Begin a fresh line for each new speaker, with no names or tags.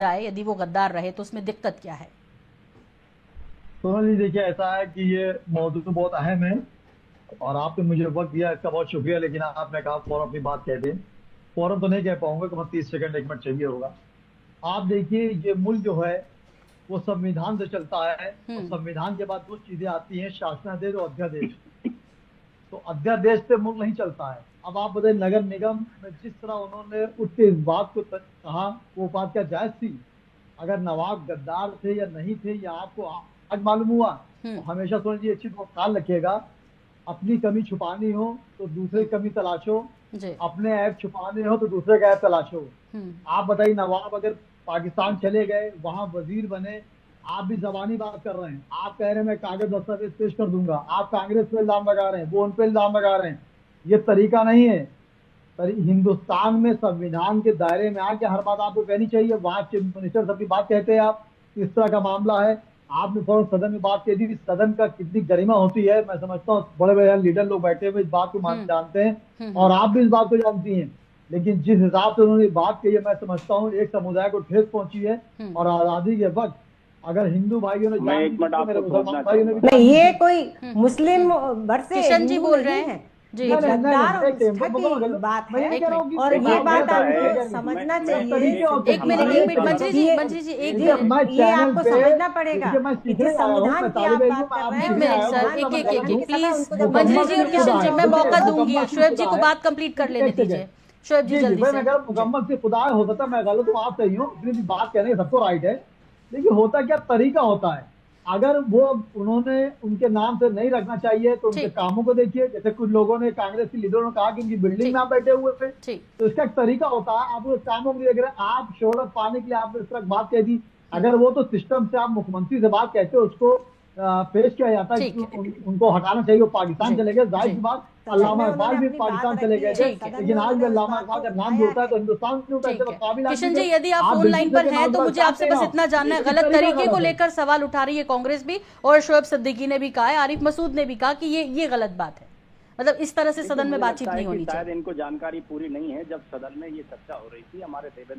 जाए, यदि वो गद्दार रहे तो उसमें दिक्कत क्या है?
सोनल जी, देखिए ऐसा है कि ये मौजूद तो बहुत अहम है और आपने मुझे वक्त दिया इसका बहुत शुक्रिया। लेकिन आपने कहा फौरन अपनी बात कह दें। फौरन तो नहीं कह पाऊंगा, कम 30 सेकंड 1 मिनट चाहिए होगा। आप देखिए, ये मुल्क जो है वो संविधान से चलता है और
हम्म।
संविधान के बाद दो चीजें आती हैं, शासनादेश और अध्यादेश। तो अध्यादेश से मुल्क नहीं चलता है। अब आप बताइए, नगर निगम में जिस तरह उन्होंने उठ के इस बात को कहा, वो बात क्या जायज थी? अगर नवाब गद्दार थे या नहीं थे, या आपको आज मालूम हुआ? तो
हम्म।
हमेशा सोचिए, अच्छी तो ख्याल रखिएगा, अपनी कमी छुपानी हो तो दूसरे की कमी तलाशो,
जी।
अपने ऐप छुपाने हो तो दूसरे का ऐप तलाशो।
हम्म।
आप बताइए, नवाब अगर पाकिस्तान चले गए, वहां वजीर बने, आप भी जबानी बात कर रहे हैं, आप कह रहे हैं मैं कागज दस्तावेज पेश कर दूंगा, आप कांग्रेस पे इल्जाम लगा रहे हैं, वो उन पे इल्जाम लगा रहे हैं। ये तरीका नहीं है। हिंदुस्तान में संविधान के दायरे में आके हर बात आपको कहनी चाहिए। वहां चीफ मिनिस्टर सबकी बात कहते हैं आप, इस तरह का मामला है, आपने फौरन सदन में बात कह दी। सदन का कितनी गरिमा होती है, मैं समझता हूँ बड़े बड़े लीडर लोग बैठे हुए इस बात को
हम्म।
जानते हैं,
हम्म।
और आप भी इस बात को जानती हैं। लेकिन जिस हिसाब से उन्होंने बात कही है, मैं समझता हूँ एक समुदाय को ठेस पहुंची है।
हम्म।
और आजादी के वक्त अगर हिंदू भाइयों ने
मैं
जान दी
एक
थी,
मिनट
तो मेरे
आपको
मुसलमान
टोकना
भाइयों ने भी
चाहूंगा।
जान
नहीं,
दी
ये
थी।
कोई मुस्लिम
हम्म।
भर से
किशन जी
हिंदू
बोल रहे
नहीं
हैं।
है।
जी
ये
नहीं
जी।
नहीं नहीं
गद्दार
नहीं,
और
एक
निष्ठा
टेम्पो
की
गलत।
बात
मैं
है।
ये
एक
कह रहा
मिनट।
हूँ कि
और ये
आप
बात
गलत
ऐसा
तरीके से
है,
आपको
कह रही थी।
समझना
मैं
चाहिए।
तरीके होते
एक
हैं,
मिनट,
मैं
एक
ये
मिनट,
कह रहा
मंत्री
हूँ।
जी,
ये
मंत्री जी, एक
देखिए,
मिनट।
मैं
ये
चैनल
आपको
पे,
समझना पड़ेगा
देखिए मैं
कि
सीखने
जिस
आया हूँ,
संविधान
मैं
की आप
तालिब इल्म हूँ,
बात
मैं
कर रहे
आपसे
हैं
एक
सीखने
मिनट
आया हूँ,
मुसलमान
सर,
बोलना
एक
मैं
भाई
एक
गलत
एक
हूँ।
बहन
एक
के समय
प्लीज।
उनको जब
मुकम्मल
मंत्री जी
रिलीजन
और
से
दिया
खुदा
किशन जी,
है,
गया
मैं
तो
देखिए
मौका
वो
दूंगी,
मुकम्मल से
शोएब जी
खुदा
को
है।
बात कंप्लीट कर लेने
एक सेकंड,
दीजिए। शोएब जी
जी जी
जल्दी
भाई,
से।
मैं कह रहा हूँ
जी।
मुकम्मल से खुदा है। हो सकता है मैं गलत हूँ, आप सही हो, इतनी भी बात कहने का सबको राइट है। लेकिन होता क्या, तरीका होता है। अगर वो उन्होंने उनके नाम से नहीं रखना चाहिए तो उनके
ठीक।
कामों को देखिए। जैसे कुछ लोगों ने, कांग्रेस के लीडरों ने कहा कि उनकी बिल्डिंग में
ठीक।
आप बैठे हुए थे,
ठीक।
तो इसका एक तरीका होता है। आप उस कामों को देख रहे हैं, आप शोहरत पाने के लिए आपने इस तरह बात कह दी।
हम्म।
अगर वो तो सिस्टम से आप मुख्यमंत्री से बात कहते हो, उसको पेश किया जाता है कि
ठीक है।
उनको हटाना चाहिए, वो पाकिस्तान
जी।
चले गए, जाहिर
जी।
सी बात।
सदन में
अल्लामा
उन्होंने
इकबाल भी
अपनी बात
पाकिस्तान चले
रखी
गए
है,
थे।
ठीक है।
सदन में
लेकिन आज भी
उन्होंने उस
अल्लामा
बात
इकबाल
को
का नाम भी
उठाया
होता है
है।
तो हिंदुस्तान में क्यों कहते
ठीक
हैं? तो
है।
काबिल आदमी
किशन
थे।
जी, यदि आप
आप
फोन
बिल्कुल
लाइन
से
पर
के
हैं
नाम
तो
पर
मुझे आपसे
जानते
बस
हो,
इतना जानना है,
ये
गलत
तरीका
तरीके को
गलत है।
लेकर सवाल उठा रही है कांग्रेस भी, और शोएब सिद्दीकी ने भी कहा है, आरिफ मसूद ने भी कहा कि ये गलत बात है। मतलब इस तरह से
देखिए,
सदन में
मुझे
बातचीत
लगता है
नहीं
कि
होनी
शायद
चाहिए।
इनको जानकारी पूरी नहीं है। जब सदन में ये चर्चा हो रही थी, हमारे देवेंद्र